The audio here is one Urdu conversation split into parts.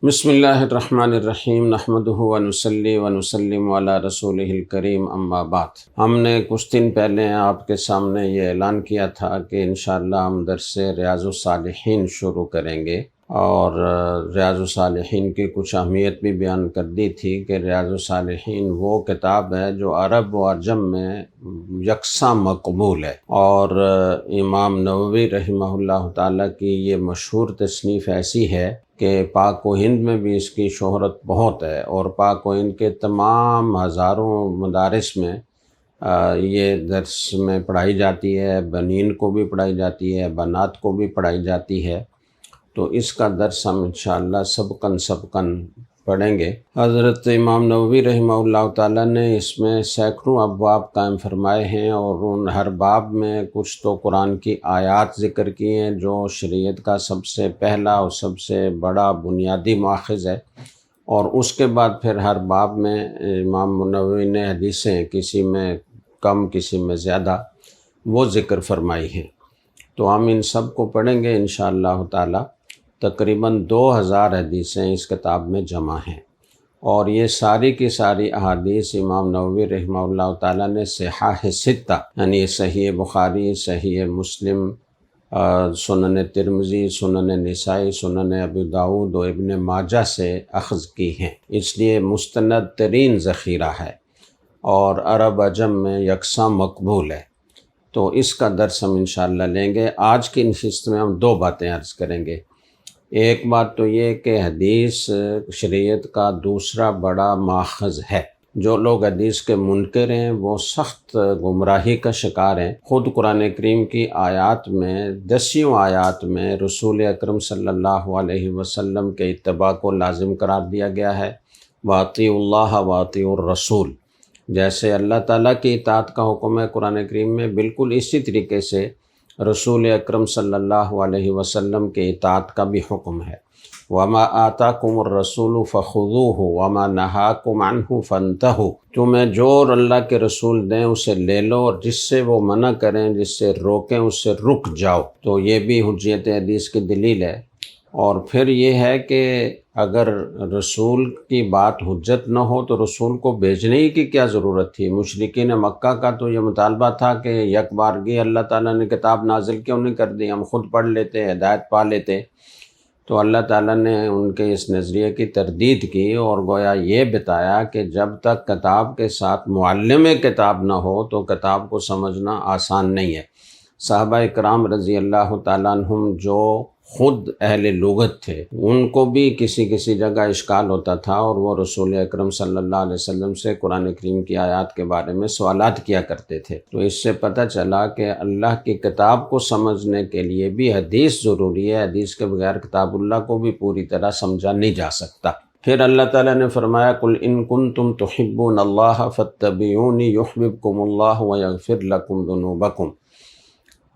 بسم اللہ الرحمن الرحیم نحمدہ ونصلی ونسلم علی رسولہ الکریم اما بعد۔ ہم نے کچھ دن پہلے آپ کے سامنے یہ اعلان کیا تھا کہ انشاءاللہ ہم درس ریاض الصالحین شروع کریں گے، اور ریاض الصالحین کی کچھ اہمیت بھی بیان کر دی تھی کہ ریاض الصالحین وہ کتاب ہے جو عرب و عجم میں یکساں مقبول ہے، اور امام نووی رحمہ اللہ تعالیٰ کی یہ مشہور تصنیف ایسی ہے کہ پاک و ہند میں بھی اس کی شہرت بہت ہے، اور پاک و ہند کے تمام ہزاروں مدارس میں یہ درس میں پڑھائی جاتی ہے، بنین کو بھی پڑھائی جاتی ہے، بنات کو بھی پڑھائی جاتی ہے۔ تو اس کا درس ہم انشاءاللہ سبقاً پڑھیں گے۔ حضرت امام نووی رحمہ اللہ تعالیٰ نے اس میں سینکڑوں ابواب قائم فرمائے ہیں، اور ان ہر باب میں کچھ تو قرآن کی آیات ذکر کی ہیں جو شریعت کا سب سے پہلا اور سب سے بڑا بنیادی ماخذ ہے، اور اس کے بعد پھر ہر باب میں امام نووی نے حدیثیں کسی میں کم کسی میں زیادہ وہ ذکر فرمائی ہیں۔ تو ہم ان سب کو پڑھیں گے انشاءاللہ تعالی۔ تقریباً 2000 حدیثیں اس کتاب میں جمع ہیں، اور یہ ساری کی ساری احادیث امام نووی رحمہ اللہ تعالیٰ نے صحاح ستہ یعنی صحیح بخاری، صحیح مسلم، سنن ترمذی، سنن نسائی، سنن ابی داؤد و ابن ماجہ سے اخذ کی ہیں، اس لیے مستند ترین ذخیرہ ہے اور عرب عجم میں یکساں مقبول ہے۔ تو اس کا درس ہم انشاءاللہ لیں گے۔ آج کی نشست میں ہم 2 باتیں عرض کریں گے۔ ایک بات تو یہ کہ حدیث شریعت کا دوسرا بڑا ماخذ ہے۔ جو لوگ حدیث کے منکر ہیں وہ سخت گمراہی کا شکار ہیں۔ خود قرآن کریم کی آیات میں 10 آیات میں رسول اکرم صلی اللہ علیہ وسلم کے اتباع کو لازم قرار دیا گیا ہے۔ وَأَطِیعُوا اللَّهَ وَأَطِیعُوا الرَّسُولَ، جیسے اللہ تعالیٰ کی اطاعت کا حکم ہے قرآن کریم میں، بالکل اسی طریقے سے رسول اکرم صلی اللہ علیہ وسلم کے اطاعت کا بھی حکم ہے۔ وَمَا آتَاكُمُ الرَّسُولُ فَخُذُوهُ وَمَا نَهَاكُمْ عَنْهُ فَانْتَهُوا، تمہیں جو اللہ کے رسول دیں اسے لے لو، اور جس سے وہ منع کریں، جس سے روکیں، اس سے رک جاؤ۔ تو یہ بھی حجیت حدیث کی دلیل ہے۔ اور پھر یہ ہے کہ اگر رسول کی بات حجت نہ ہو تو رسول کو بھیجنے ہی کی کیا ضرورت تھی؟ مشرکین مکہ کا تو یہ مطالبہ تھا کہ یک بارگی اللہ تعالیٰ نے کتاب نازل کیوں نہیں کر دی، ہم خود پڑھ لیتے، ہدایت پا لیتے۔ تو اللہ تعالیٰ نے ان کے اس نظریے کی تردید کی، اور گویا یہ بتایا کہ جب تک کتاب کے ساتھ معلم کتاب نہ ہو تو کتاب کو سمجھنا آسان نہیں ہے۔ صحابہ اکرام رضی اللہ تعالیٰ عنہم جو خود اہل لغت تھے، ان کو بھی کسی جگہ اشکال ہوتا تھا، اور وہ رسول اکرم صلی اللہ علیہ وسلم سے قرآن کریم کی آیات کے بارے میں سوالات کیا کرتے تھے۔ تو اس سے پتہ چلا کہ اللہ کی کتاب کو سمجھنے کے لیے بھی حدیث ضروری ہے، حدیث کے بغیر کتاب اللہ کو بھی پوری طرح سمجھا نہیں جا سکتا۔ پھر اللہ تعالیٰ نے فرمایا قُلْ إِن كُنتُمْ تُحِبُّونَ اللَّهَ فَاتَّبِعُونِي يُحْبِبْكُمُ اللَّهُ وَيَغْفِرْ لَكُمْ ذُنُوبَكُمْ،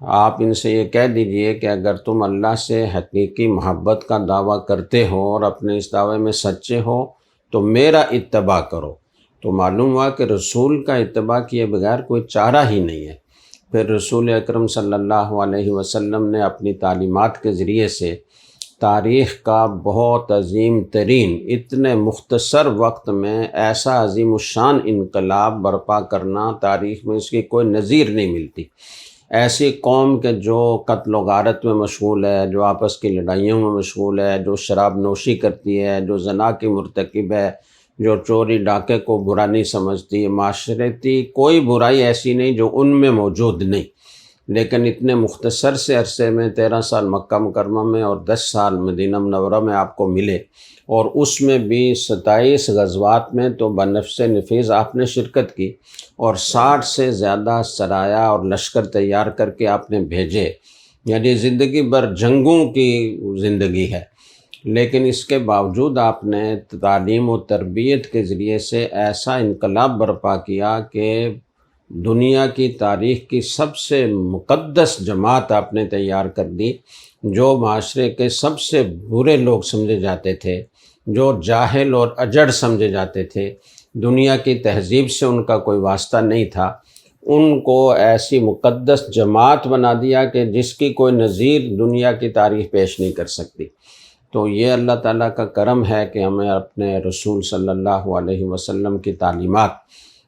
آپ ان سے یہ کہہ دیجئے کہ اگر تم اللہ سے حقیقی محبت کا دعویٰ کرتے ہو اور اپنے اس دعوے میں سچے ہو تو میرا اتباع کرو۔ تو معلوم ہوا کہ رسول کا اتباع کیے بغیر کوئی چارہ ہی نہیں ہے۔ پھر رسول اکرم صلی اللہ علیہ وسلم نے اپنی تعلیمات کے ذریعے سے تاریخ کا بہت عظیم ترین، اتنے مختصر وقت میں ایسا عظیم الشان انقلاب برپا کرنا، تاریخ میں اس کی کوئی نظیر نہیں ملتی۔ ایسی قوم کے جو قتل و غارت میں مشغول ہے، جو آپس کی لڑائیوں میں مشغول ہے، جو شراب نوشی کرتی ہے، جو زنا کی مرتکب ہے، جو چوری ڈاکے کو برا نہیں سمجھتی، معاشرتی کوئی برائی ایسی نہیں جو ان میں موجود نہیں، لیکن اتنے مختصر سے عرصے میں 13 سال مکہ مکرمہ میں اور 10 سال مدینہ منورہ میں آپ کو ملے، اور اس میں بھی 27 غزوات میں تو بنفس نفیس آپ نے شرکت کی، اور 60 سے زیادہ سرایا اور لشکر تیار کر کے آپ نے بھیجے، یعنی زندگی بھر جنگوں کی زندگی ہے۔ لیکن اس کے باوجود آپ نے تعلیم و تربیت کے ذریعے سے ایسا انقلاب برپا کیا کہ دنیا کی تاریخ کی سب سے مقدس جماعت آپ نے تیار کر دی، جو معاشرے کے سب سے برے لوگ سمجھے جاتے تھے، جو جاہل اور اجڑ سمجھے جاتے تھے، دنیا کی تہذیب سے ان کا کوئی واسطہ نہیں تھا، ان کو ایسی مقدس جماعت بنا دیا کہ جس کی کوئی نظیر دنیا کی تاریخ پیش نہیں کر سکتی۔ تو یہ اللہ تعالیٰ کا کرم ہے کہ ہمیں اپنے رسول صلی اللہ علیہ وسلم کی تعلیمات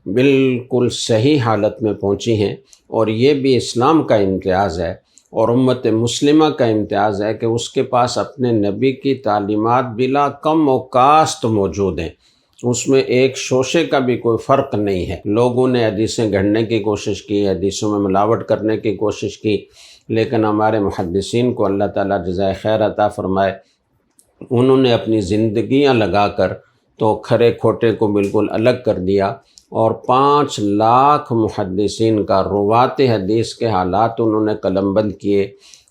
بالکل صحیح حالت میں پہنچی ہیں، اور یہ بھی اسلام کا امتیاز ہے اور امت مسلمہ کا امتیاز ہے کہ اس کے پاس اپنے نبی کی تعلیمات بلا کم و کاست موجود ہیں، اس میں ایک شوشے کا بھی کوئی فرق نہیں ہے۔ لوگوں نے حدیثیں گھڑنے کی کوشش کی، حدیثوں میں ملاوٹ کرنے کی کوشش کی، لیکن ہمارے محدثین کو اللہ تعالیٰ جزائے خیر عطا فرمائے، انہوں نے اپنی زندگیاں لگا کر تو کھرے کھوٹے کو بالکل الگ کر دیا، اور 5 لاکھ محدثین کا روات حدیث کے حالات انہوں نے قلم بند کیے،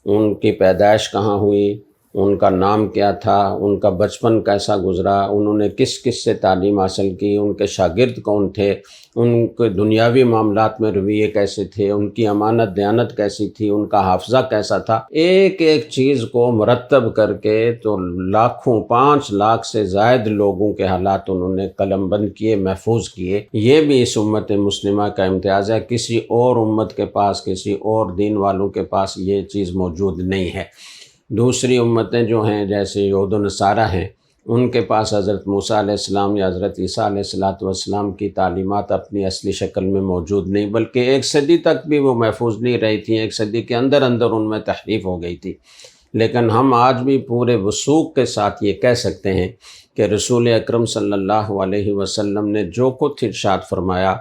ان کی پیدائش کہاں ہوئی، ان کا نام کیا تھا، ان کا بچپن کیسا گزرا، انہوں نے کس کس سے تعلیم حاصل کی، ان کے شاگرد کون تھے، ان کے دنیاوی معاملات میں رویے کیسے تھے، ان کی امانت دیانت کیسی تھی، ان کا حافظہ کیسا تھا، ایک ایک چیز کو مرتب کر کے تو لاکھوں 5 لاکھ سے زائد لوگوں کے حالات انہوں نے قلم بند کیے، محفوظ کیے۔ یہ بھی اس امت مسلمہ کا امتیاز ہے، کسی اور امت کے پاس، کسی اور دین والوں کے پاس یہ چیز موجود نہیں ہے۔ دوسری امتیں جو ہیں جیسے یہود و نصارہ ہیں، ان کے پاس حضرت موسیٰ علیہ السلام یا حضرت عیسیٰ علیہ السلام کی تعلیمات اپنی اصلی شکل میں موجود نہیں، بلکہ 1 صدی تک بھی وہ محفوظ نہیں رہی تھیں، 1 صدی کے اندر ان میں تحریف ہو گئی تھی۔ لیکن ہم آج بھی پورے وثوق کے ساتھ یہ کہہ سکتے ہیں کہ رسول اکرم صلی اللہ علیہ وسلم نے جو کچھ ارشاد فرمایا،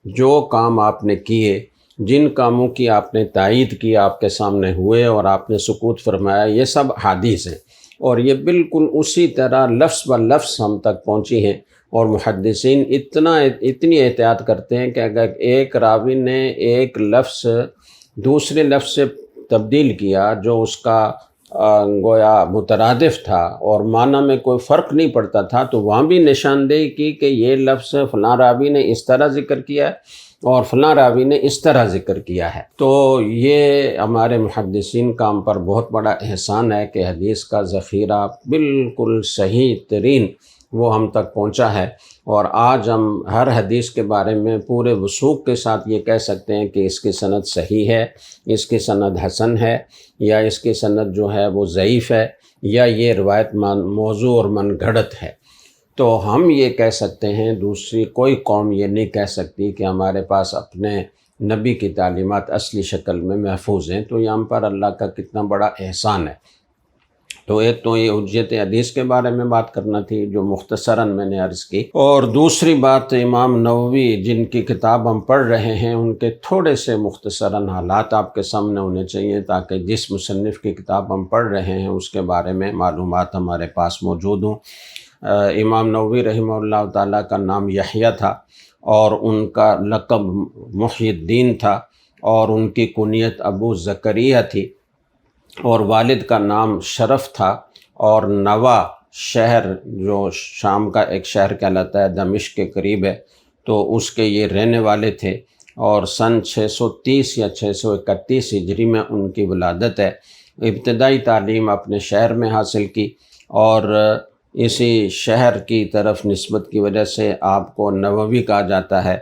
جو کام آپ نے کیے، جن کاموں کی آپ نے تائید کی، آپ کے سامنے ہوئے اور آپ نے سکوت فرمایا، یہ سب حدیث ہیں، اور یہ بالکل اسی طرح لفظ بہ لفظ ہم تک پہنچی ہیں۔ اور محدثین اتنی احتیاط کرتے ہیں کہ اگر ایک راوی نے ایک لفظ دوسرے لفظ سے تبدیل کیا جو اس کا گویا مترادف تھا اور معنی میں کوئی فرق نہیں پڑتا تھا، تو وہاں بھی نشاندہی کی کہ یہ لفظ فلاں راوی نے اس طرح ذکر کیا ہے اور فلاں راوی نے اس طرح ذکر کیا ہے۔ تو یہ ہمارے محدثین کا ہم پر بہت بڑا احسان ہے کہ حدیث کا ذخیرہ بالکل صحیح ترین وہ ہم تک پہنچا ہے، اور آج ہم ہر حدیث کے بارے میں پورے وثوق کے ساتھ یہ کہہ سکتے ہیں کہ اس کی سند صحیح ہے، اس کی سند حسن ہے، یا اس کی سند جو ہے وہ ضعیف ہے، یا یہ روایت موضوع اور من گھڑت ہے۔ تو ہم یہ کہہ سکتے ہیں، دوسری کوئی قوم یہ نہیں کہہ سکتی کہ ہمارے پاس اپنے نبی کی تعلیمات اصلی شکل میں محفوظ ہیں، تو یہ ہم پر اللہ کا کتنا بڑا احسان ہے۔ تو ایک تو یہ حجت حدیث کے بارے میں بات کرنا تھی جو مختصراً میں نے عرض کی، اور دوسری بات امام نووی جن کی کتاب ہم پڑھ رہے ہیں ان کے تھوڑے سے مختصراً حالات آپ کے سامنے ہونے چاہیے، تاکہ جس مصنف کی کتاب ہم پڑھ رہے ہیں اس کے بارے میں معلومات ہمارے پاس موجود ہوں۔ امام نووی رحمہ اللہ تعالیٰ کا نام یحییٰ تھا، اور ان کا لقب محی الدین تھا، اور ان کی کنیت ابو زکریا تھی، اور والد کا نام شرف تھا، اور نوا شہر جو شام کا ایک شہر کہلاتا ہے، دمشق کے قریب ہے، تو اس کے یہ رہنے والے تھے، اور سن 630 یا 631 ہجری میں ان کی ولادت ہے۔ ابتدائی تعلیم اپنے شہر میں حاصل کی، اور اسی شہر کی طرف نسبت کی وجہ سے آپ کو نووی کہا جاتا ہے،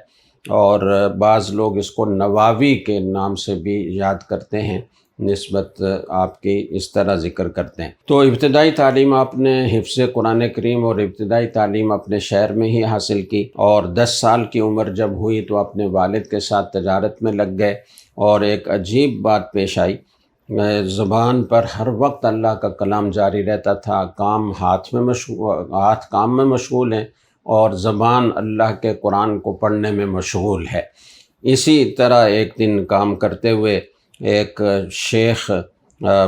اور بعض لوگ اس کو نواوی کے نام سے بھی یاد کرتے ہیں، نسبت آپ کی اس طرح ذکر کرتے ہیں۔ تو ابتدائی تعلیم آپ نے حفظ قرآن کریم اور ابتدائی تعلیم اپنے شہر میں ہی حاصل کی، اور 10 سال کی عمر جب ہوئی تو اپنے والد کے ساتھ تجارت میں لگ گئے، اور ایک عجیب بات پیش آئی، زبان پر ہر وقت اللہ کا کلام جاری رہتا تھا، ہاتھ کام میں مشغول ہیں، اور زبان اللہ کے قرآن کو پڑھنے میں مشغول ہے۔ اسی طرح ایک دن کام کرتے ہوئے ایک شیخ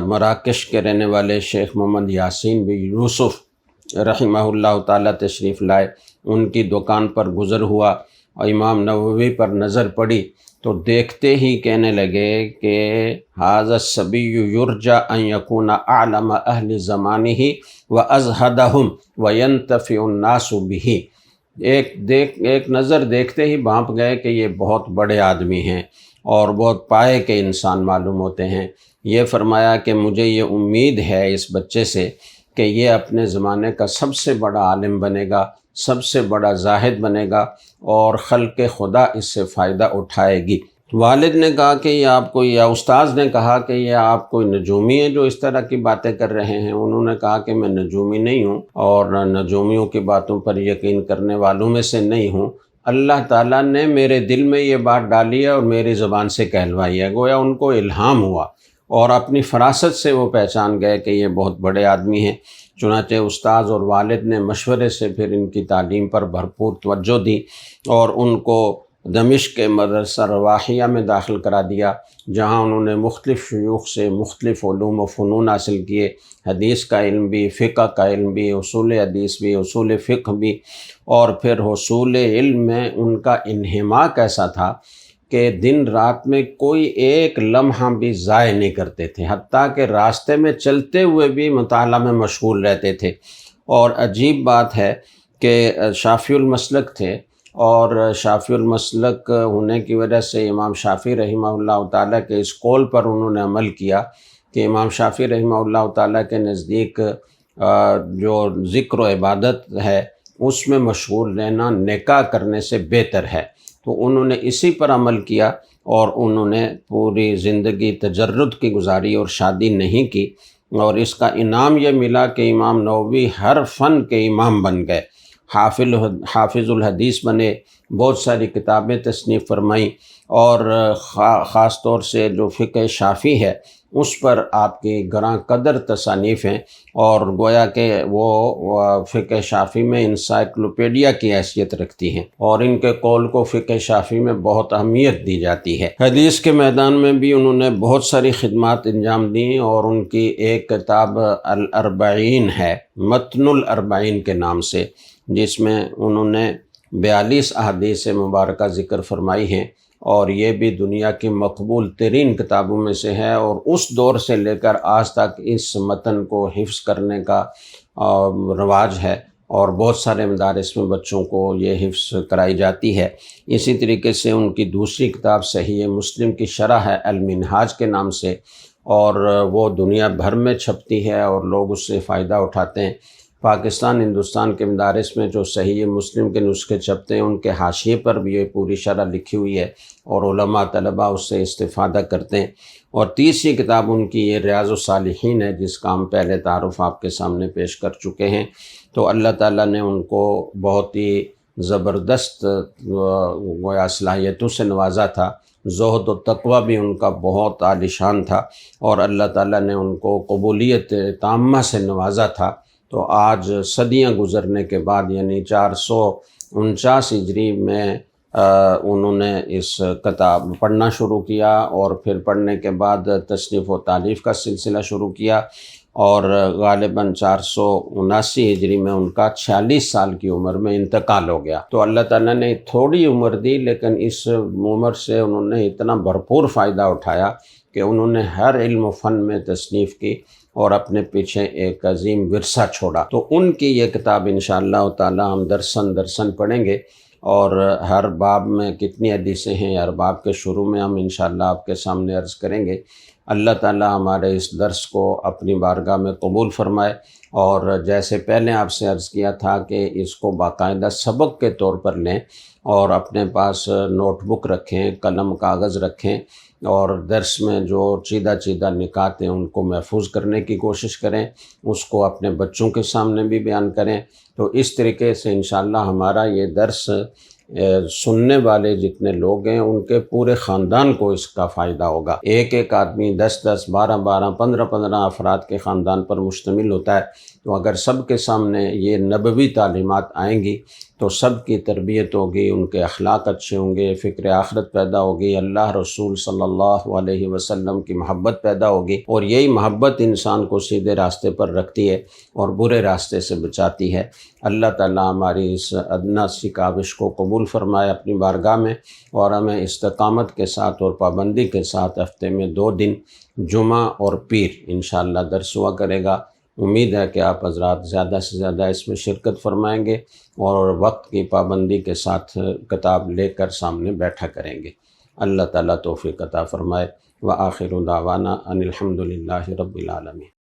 مراکش کے رہنے والے شیخ محمد یاسین بن یوسف رحمہ اللہ تعالیٰ تشریف لائے، ان کی دکان پر گزر ہوا، اور امام نووی پر نظر پڑی تو دیکھتے ہی کہنے لگے کہ ھذا الصبی یرجى ان یکون اعلم اہل زمانہ وازہدہم وینتفع الناس بہ۔ ایک نظر دیکھتے ہی بھانپ گئے کہ یہ بہت بڑے آدمی ہیں اور بہت پائے کے انسان معلوم ہوتے ہیں۔ یہ فرمایا کہ مجھے یہ امید ہے اس بچے سے کہ یہ اپنے زمانے کا سب سے بڑا عالم بنے گا، سب سے بڑا زاہد بنے گا، اور خلق خدا اس سے فائدہ اٹھائے گی۔ والد نے کہا کہ یہ آپ کو، یا استاذ نے کہا کہ یہ آپ کوئی نجومی ہیں جو اس طرح کی باتیں کر رہے ہیں؟ انہوں نے کہا کہ میں نجومی نہیں ہوں اور نجومیوں کی باتوں پر یقین کرنے والوں میں سے نہیں ہوں، اللہ تعالیٰ نے میرے دل میں یہ بات ڈالی ہے اور میری زبان سے کہلوائی ہے۔ گویا ان کو الہام ہوا اور اپنی فراست سے وہ پہچان گئے کہ یہ بہت بڑے آدمی ہیں۔ چنانچہ استاذ اور والد نے مشورے سے پھر ان کی تعلیم پر بھرپور توجہ دی اور ان کو دمشق کے مدرسہ رواحیہ میں داخل کرا دیا، جہاں انہوں نے مختلف شیوخ سے مختلف علوم و فنون حاصل کیے، حدیث کا علم بھی، فقہ کا علم بھی، اصول حدیث بھی، اصول فقہ بھی، اور پھر حصول علم میں ان کا انہماک ایسا تھا کہ دن رات میں کوئی ایک لمحہ بھی ضائع نہیں کرتے تھے، حتیٰ کہ راستے میں چلتے ہوئے بھی مطالعہ میں مشغول رہتے تھے۔ اور عجیب بات ہے کہ شافعی المسلک تھے، اور شافعی المسلک ہونے کی وجہ سے امام شافعی رحمہ اللہ تعالیٰ کے اس قول پر انہوں نے عمل کیا کہ امام شافعی رحمہ اللہ تعالیٰ کے نزدیک جو ذکر و عبادت ہے اس میں مشغول رہنا نکاح کرنے سے بہتر ہے۔ تو انہوں نے اسی پر عمل کیا اور انہوں نے پوری زندگی تجرد کی گزاری اور شادی نہیں کی، اور اس کا انعام یہ ملا کہ امام نووی ہر فن کے امام بن گئے، حافظ الحدیث بنے، بہت ساری کتابیں تصنیف فرمائیں، اور خاص طور سے جو فقہ شافعی ہے اس پر آپ کی گراں قدر تصانیف ہیں، اور گویا کہ وہ فقہ شافعی میں انسائکلوپیڈیا کی حیثیت رکھتی ہیں، اور ان کے قول کو فقہ شافعی میں بہت اہمیت دی جاتی ہے۔ حدیث کے میدان میں بھی انہوں نے بہت ساری خدمات انجام دیں، اور ان کی ایک کتاب الاربعین ہے، متن الاربعین کے نام سے، جس میں انہوں نے 42 احادیث مبارکہ ذکر فرمائی ہیں، اور یہ بھی دنیا کی مقبول ترین کتابوں میں سے ہے، اور اس دور سے لے کر آج تک اس متن کو حفظ کرنے کا رواج ہے، اور بہت سارے مدارس میں بچوں کو یہ حفظ کرائی جاتی ہے۔ اسی طریقے سے ان کی دوسری کتاب صحیح مسلم کی شرح ہے المنہاج کے نام سے، اور وہ دنیا بھر میں چھپتی ہے اور لوگ اس سے فائدہ اٹھاتے ہیں۔ پاکستان، ہندوستان کے مدارس میں جو صحیح مسلم کے نسخے چھپتے ہیں ان کے حاشیے پر بھی یہ پوری شرح لکھی ہوئی ہے، اور علماء طلباء اس سے استفادہ کرتے ہیں۔ اور تیسری کتاب ان کی یہ ریاض الصالحین ہے، جس کا ہم پہلے تعارف آپ کے سامنے پیش کر چکے ہیں۔ تو اللہ تعالیٰ نے ان کو بہت ہی زبردست گویا صلاحیتوں سے نوازا تھا، زہد و تقوی بھی ان کا بہت عالیشان تھا، اور اللہ تعالیٰ نے ان کو قبولیت تامہ سے نوازا تھا۔ تو آج صدیاں گزرنے کے بعد، یعنی 449 ہجری میں انہوں نے اس کتاب پڑھنا شروع کیا، اور پھر پڑھنے کے بعد تصنیف و تالیف کا سلسلہ شروع کیا، اور غالباً 479 ہجری میں ان کا 46 سال کی عمر میں انتقال ہو گیا۔ تو اللہ تعالیٰ نے تھوڑی عمر دی، لیکن اس عمر سے انہوں نے اتنا بھرپور فائدہ اٹھایا کہ انہوں نے ہر علم و فن میں تصنیف کی اور اپنے پیچھے ایک عظیم ورثہ چھوڑا۔ تو ان کی یہ کتاب انشاءاللہ تعالی ہم درسن پڑھیں گے، اور ہر باب میں کتنی حدیثیں ہیں ہر باب کے شروع میں ہم انشاءاللہ آپ کے سامنے عرض کریں گے۔ اللہ تعالی ہمارے اس درس کو اپنی بارگاہ میں قبول فرمائے، اور جیسے پہلے آپ سے عرض کیا تھا کہ اس کو باقاعدہ سبق کے طور پر لیں، اور اپنے پاس نوٹ بک رکھیں، قلم کاغذ رکھیں، اور درس میں جو چیدہ نکات ہیں ان کو محفوظ کرنے کی کوشش کریں، اس کو اپنے بچوں کے سامنے بھی بیان کریں۔ تو اس طریقے سے انشاءاللہ ہمارا یہ درس سننے والے جتنے لوگ ہیں ان کے پورے خاندان کو اس کا فائدہ ہوگا۔ ایک آدمی 10 12 15 افراد کے خاندان پر مشتمل ہوتا ہے، تو اگر سب کے سامنے یہ نبوی تعلیمات آئیں گی تو سب کی تربیت ہوگی، ان کے اخلاق اچھے ہوں گے، فکر آخرت پیدا ہوگی، اللہ رسول صلی اللہ علیہ وسلم کی محبت پیدا ہوگی، اور یہی محبت انسان کو سیدھے راستے پر رکھتی ہے اور برے راستے سے بچاتی ہے۔ اللہ تعالیٰ ہماری اس ادنیٰ سی کاوش کو قبول فرمائے اپنی بارگاہ میں، اور ہمیں استقامت کے ساتھ اور پابندی کے ساتھ ہفتے میں 2 دن جمعہ اور پیر انشاءاللہ درس ہوا کرے گا۔ امید ہے کہ آپ حضرات زیادہ سے زیادہ اس میں شرکت فرمائیں گے، اور وقت کی پابندی کے ساتھ کتاب لے کر سامنے بیٹھا کریں گے۔ اللہ تعالیٰ توفیق عطا فرمائے۔ وآخر دعوانا ان الحمد للہ رب العالمین۔